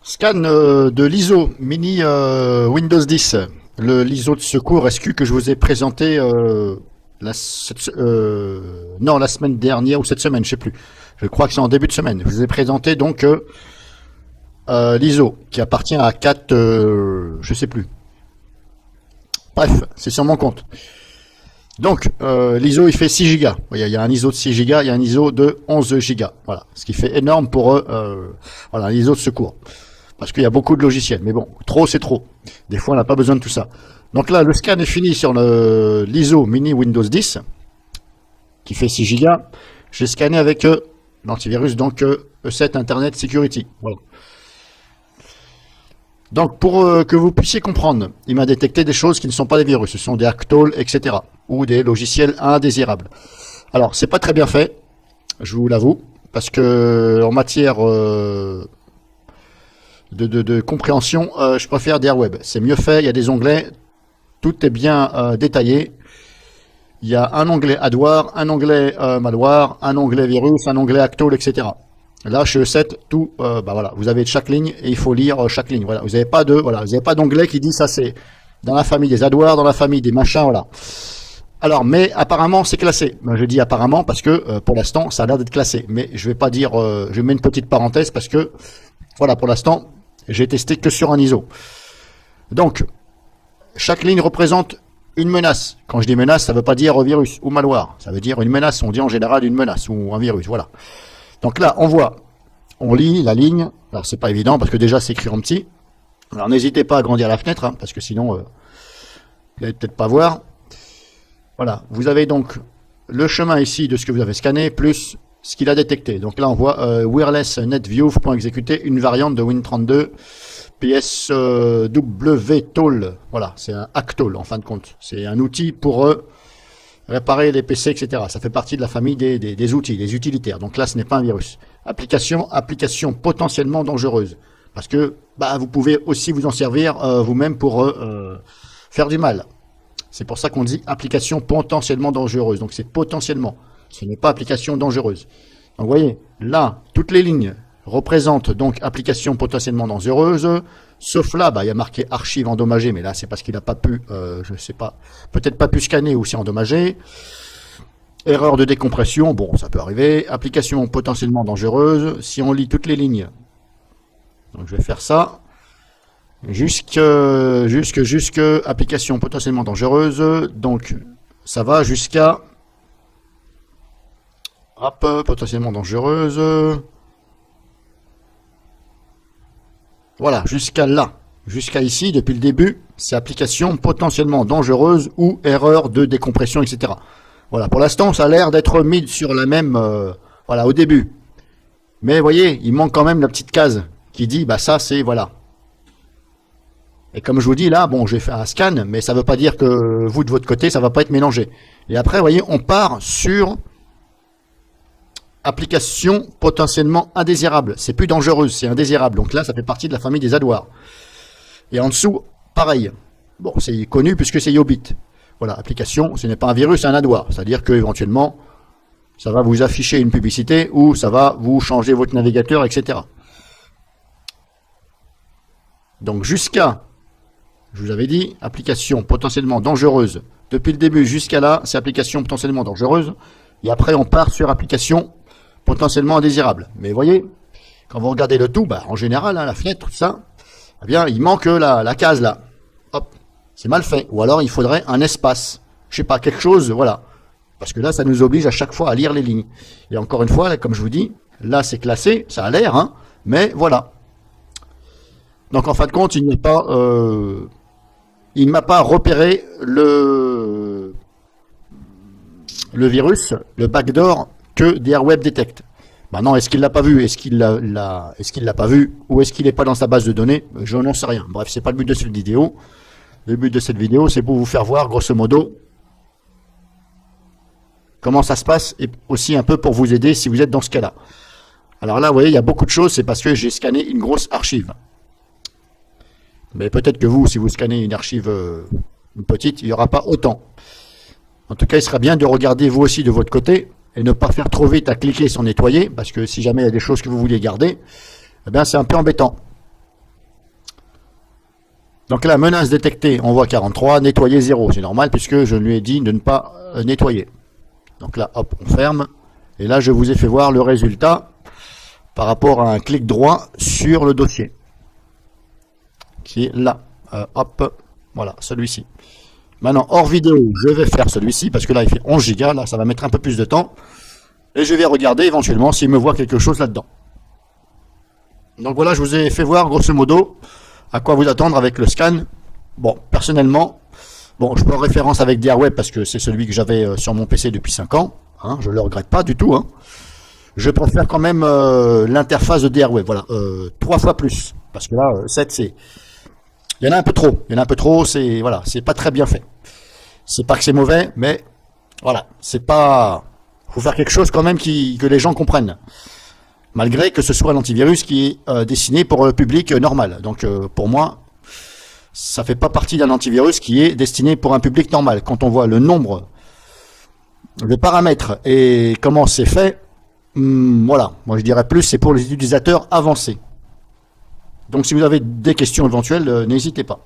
Scan de l'ISO mini Windows 10, l'ISO de secours SQ que je vous ai présenté non, la semaine dernière ou cette semaine, je sais plus. Je crois que c'est en début de semaine. Je vous ai présenté donc l'ISO qui appartient à 4, je sais plus. Bref, c'est sur mon compte. Donc l'ISO il fait 6 Go. Il y a un ISO de 6 Go, il y a un ISO de 11 Go. Voilà, ce qui fait énorme pour eux. Voilà, un ISO de secours. Parce qu'il y a beaucoup de logiciels. Mais bon, trop c'est trop. Des fois on n'a pas besoin de tout ça. Donc là, le scan est fini sur l'ISO mini Windows 10 qui fait 6 Go. J'ai scanné avec l'antivirus, donc E7 Internet Security. Voilà. Donc pour que vous puissiez comprendre, il m'a détecté des choses qui ne sont pas des virus, ce sont des Actol, etc. ou des logiciels indésirables. Alors c'est pas très bien fait, je vous l'avoue, parce que en matière de compréhension, je préfère Airweb. C'est mieux fait, il y a des onglets, tout est bien détaillé. Il y a un onglet adware, un onglet malware, un onglet virus, un onglet Actol, etc. Là, chez E7, tout, bah voilà, vous avez chaque ligne et il faut lire chaque ligne. Voilà, vous n'avez pas d'onglet qui dit ça c'est dans la famille des adware, dans la famille des machins, voilà. Alors, mais apparemment c'est classé. Ben, je dis apparemment parce que pour l'instant ça a l'air d'être classé. Mais je vais pas dire, je mets une petite parenthèse parce que voilà, pour l'instant j'ai testé que sur un ISO. Donc, chaque ligne représente une menace. Quand je dis menace, ça veut pas dire virus ou malware. Ça veut dire une menace. On dit en général une menace ou un virus. Voilà. Donc là, on lit la ligne. Alors c'est pas évident parce que déjà c'est écrit en petit. Alors n'hésitez pas à agrandir la fenêtre, hein, parce que sinon, vous n'allez peut-être pas voir. Voilà, vous avez donc le chemin ici de ce que vous avez scanné, plus ce qu'il a détecté. Donc là on voit wireless netview pour exécuter une variante de Win32 PSW-Tool. Voilà, c'est un Actol en fin de compte. C'est un outil pour réparer les PC, etc. Ça fait partie de la famille des outils, des utilitaires. Donc là, ce n'est pas un virus. Application potentiellement dangereuse. Parce que bah, vous pouvez aussi vous en servir vous-même pour faire du mal. C'est pour ça qu'on dit application potentiellement dangereuse. Donc c'est potentiellement. Ce n'est pas application dangereuse. Donc vous voyez, là, toutes les lignes représentent donc application potentiellement dangereuse. Sauf là, bah, il y a marqué archive endommagée, mais là c'est parce qu'il n'a pas pu, je sais pas, peut-être pas pu scanner ou c'est endommagé. Erreur de décompression, bon ça peut arriver. Application potentiellement dangereuse. Si on lit toutes les lignes, donc je vais faire ça. Jusque application potentiellement dangereuse. Donc ça va jusqu'à potentiellement dangereuse. Voilà, jusqu'à là, jusqu'à ici, depuis le début, c'est application potentiellement dangereuse ou erreur de décompression, etc. Voilà, pour l'instant, ça a l'air d'être mis sur la même, voilà, au début. Mais vous voyez, il manque quand même la petite case qui dit, bah ça, c'est, voilà. Et comme je vous dis là, bon, j'ai fait un scan, mais ça ne veut pas dire que vous, de votre côté, ça ne va pas être mélangé. Et après, vous voyez, on part sur application potentiellement indésirable. C'est plus dangereuse, c'est indésirable. Donc là, ça fait partie de la famille des adware. Et en dessous, pareil. Bon, c'est connu puisque c'est Yobit. Voilà, application, ce n'est pas un virus, c'est un adware. C'est-à-dire que éventuellement, ça va vous afficher une publicité ou ça va vous changer votre navigateur, etc. Donc jusqu'à, je vous avais dit, application potentiellement dangereuse. Depuis le début jusqu'à là, c'est application potentiellement dangereuse. Et après, on part sur application potentiellement indésirable. Mais vous voyez, quand vous regardez le tout, bah, en général, hein, la fenêtre, tout ça, eh bien, il manque la case là. Hop, c'est mal fait. Ou alors, il faudrait un espace. Je sais pas, quelque chose, voilà. Parce que là, ça nous oblige à chaque fois à lire les lignes. Et encore une fois, là, comme je vous dis, là, c'est classé, ça a l'air, hein, mais voilà. Donc, en fin de compte, il ne m'a pas repéré le virus, le backdoor que Airweb détecte. Maintenant, est-ce qu'il l'a pas vu? Est-ce qu'il l'a pas vu? Ou est-ce qu'il n'est pas dans sa base de données? Je n'en sais rien. Bref, c'est pas le but de cette vidéo. Le but de cette vidéo, c'est pour vous faire voir, grosso modo, comment ça se passe et aussi un peu pour vous aider si vous êtes dans ce cas-là. Alors là, vous voyez, il y a beaucoup de choses. C'est parce que j'ai scanné une grosse archive. Mais peut-être que vous, si vous scannez une archive une petite, il n'y aura pas autant. En tout cas, il sera bien de regarder vous aussi de votre côté et ne pas faire trop vite à cliquer sur nettoyer, parce que si jamais il y a des choses que vous vouliez garder, eh bien c'est un peu embêtant. Donc là, menace détectée, on voit 43, nettoyer 0. C'est normal puisque je lui ai dit de ne pas nettoyer. Donc là, hop, on ferme. Et là, je vous ai fait voir le résultat par rapport à un clic droit sur le dossier. Qui est là. Hop, voilà, celui-ci. Maintenant, hors vidéo, je vais faire celui-ci parce que là, il fait 11 Go. Là, ça va mettre un peu plus de temps. Et je vais regarder éventuellement s'il me voit quelque chose là-dedans. Donc voilà, je vous ai fait voir grosso modo à quoi vous attendre avec le scan. Bon, personnellement, bon, je prends référence avec DRWeb parce que c'est celui que j'avais sur mon PC depuis 5 ans. Hein, je ne le regrette pas du tout. Hein. Je préfère quand même l'interface de DRWeb. Voilà, 3 fois plus. Parce que là, 7, c'est... Il y en a un peu trop. Il y en a un peu trop, c'est voilà, c'est pas très bien fait. C'est pas que c'est mauvais, mais voilà, c'est pas... Faut faire quelque chose quand même que les gens comprennent. Malgré que ce soit l'antivirus qui est destiné pour le public normal. Donc pour moi, ça fait pas partie d'un antivirus qui est destiné pour un public normal. Quand on voit le nombre de paramètres et comment c'est fait, voilà, moi je dirais plus c'est pour les utilisateurs avancés. Donc si vous avez des questions éventuelles, n'hésitez pas.